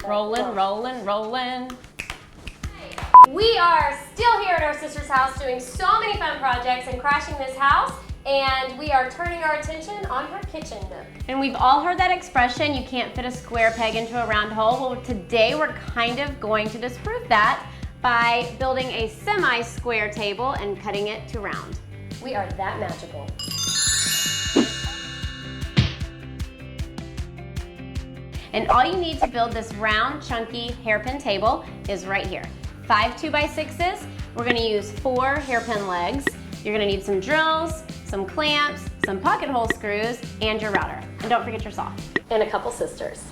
Rolling, rolling, rolling. We are still here at our sister's house doing so many fun projects and crashing this house, and we are turning our attention on her kitchen nook. And we've all heard that expression, you can't fit a square peg into a round hole. Well, today we're kind of going to disprove that by building a semi-square table and cutting it to round. We are that magical. And all you need to build this round, chunky hairpin table is right here. 5 2x6s. We're gonna use 4 hairpin legs. You're gonna need some drills, some clamps, some pocket hole screws, and your router. And don't forget your saw. And a couple sisters.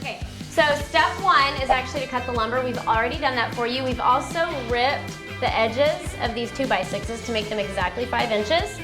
Okay, so step 1 is actually to cut the lumber. We've already done that for you. We've also ripped the edges of these 2x6s to make them exactly 5 inches.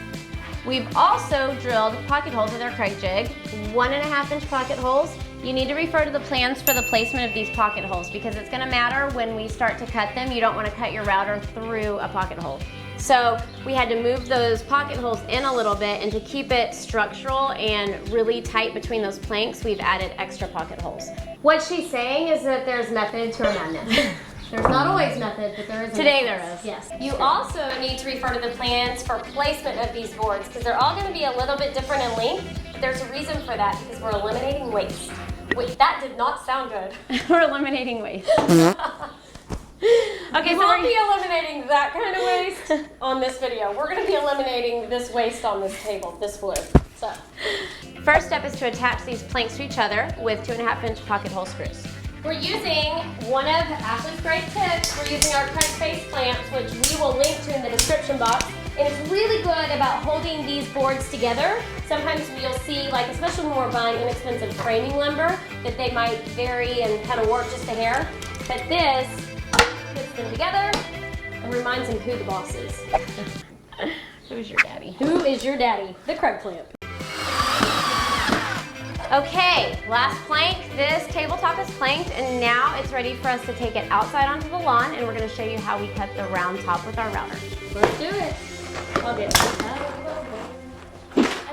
We've also drilled pocket holes with our Craig jig, 1.5 inch pocket holes. You need to refer to the plans for the placement of these pocket holes because it's gonna matter when we start to cut them. You don't wanna cut your router through a pocket hole. So we had to move those pocket holes in a little bit, and to keep it structural and really tight between those planks, we've added extra pocket holes. What she's saying is that there's method to her madness. There's not always method, but there is. Today there is. Yes. You also need to refer to the plans for placement of these boards because they're all going to be a little bit different in length. But there's a reason for that because we're eliminating waste. Wait, that did not sound good. We're eliminating waste. Okay, so we'll be eliminating that kind of waste on this video. We're going to be eliminating this waste on this table, this wood. So, first step is to attach these planks to each other with 2.5 inch pocket hole screws. we're using one of Ashley's great tips. We're using our crank face clamps, which we will link to in the description box. And it's really good about holding these boards together. Sometimes you'll see, like especially when we're buying inexpensive framing lumber, that they might vary and kind of warp just a hair. But this puts them together and reminds them who the boss is. Who's your daddy? Who is your daddy? The Craig clamp. Okay, last plank. This tabletop is planked, and now it's ready for us to take it outside onto the lawn, and we're going to show you how we cut the round top with our router. Let's do it. I'll get it.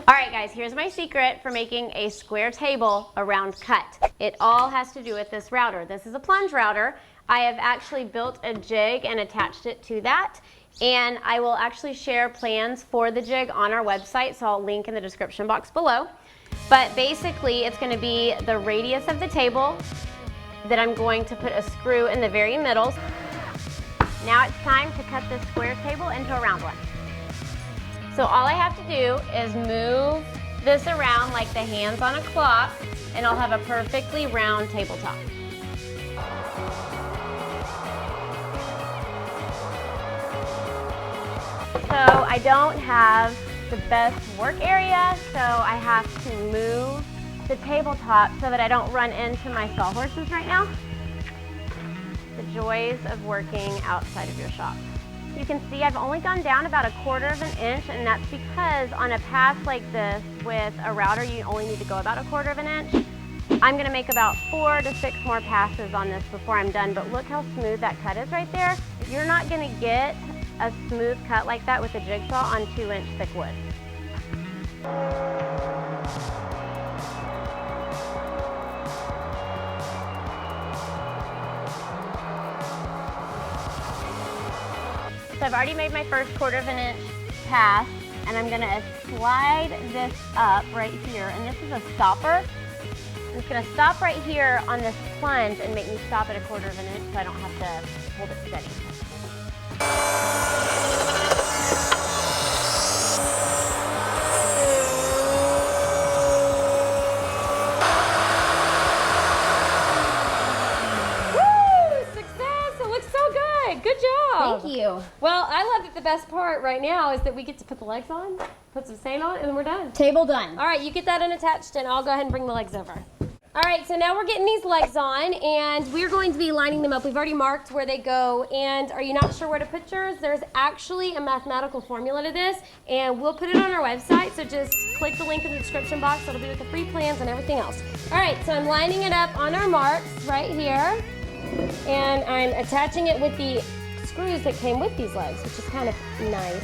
All right, guys, here's my secret for making a square table a round cut. It all has to do with this router. This is a plunge router. I have actually built a jig and attached it to that, and I will actually share plans for the jig on our website, so I'll link in the description box below. But basically, it's going to be the radius of the table that I'm going to put a screw in the very middle. Now it's time to cut this square table into a round one. So all I have to do is move this around like the hands on a clock, and I'll have a perfectly round tabletop. So I don't have the best work area, so I have to move the tabletop so that I don't run into my sawhorses right now. The joys of working outside of your shop. You can see I've only gone down about 1/4 inch, and that's because on a pass like this with a router, you only need to go about 1/4 inch. I'm gonna make about 4 to 6 more passes on this before I'm done, but look how smooth that cut is right there. You're not gonna get a smooth cut like that with a jigsaw on 2-inch thick wood. So I've already made my first 1/4 inch pass, and I'm gonna slide this up right here, and this is a stopper. It's gonna stop right here on this plunge and make me stop at 1/4 inch so I don't have to hold it steady. Good job. Thank you. Well, I love that the best part right now is that we get to put the legs on, put some sand on, and then we're done. Table done. All right, you get that unattached, and I'll go ahead and bring the legs over. All right, so now we're getting these legs on, and we're going to be lining them up. We've already marked where they go, and are you not sure where to put yours? There's actually a mathematical formula to this, and we'll put it on our website, so just click the link in the description box. It'll be with the free plans and everything else. All right, so I'm lining it up on our marks right here, and I'm attaching it with the screws that came with these legs, which is kind of nice.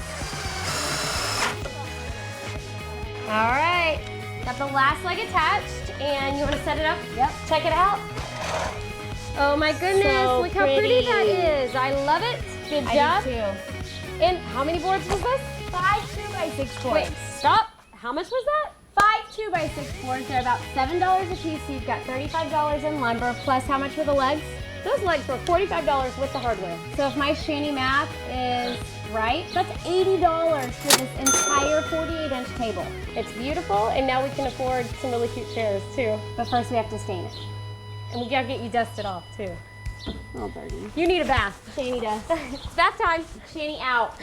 All right, Got the last leg attached, and you want to set it up? Yep. Check it out. Oh my goodness, So look how pretty pretty. that is. I love it. Good I job. do too. And how many boards was this? 5 2x6 boards. Wait, stop. How much was that? 5 2x6 boards. They're about $7 a piece. So you've got $35 in lumber. Plus, how much were the legs? Those legs were $45 with the hardware. So if my Shanty math is right, that's $80 for this entire 48-inch table. It's beautiful, and now we can afford some really cute chairs too. But first, we have to stain it. And we gotta get you dusted off too. Oh, birdie. You need a bath. Shanty does. It's bath time. Shanty out.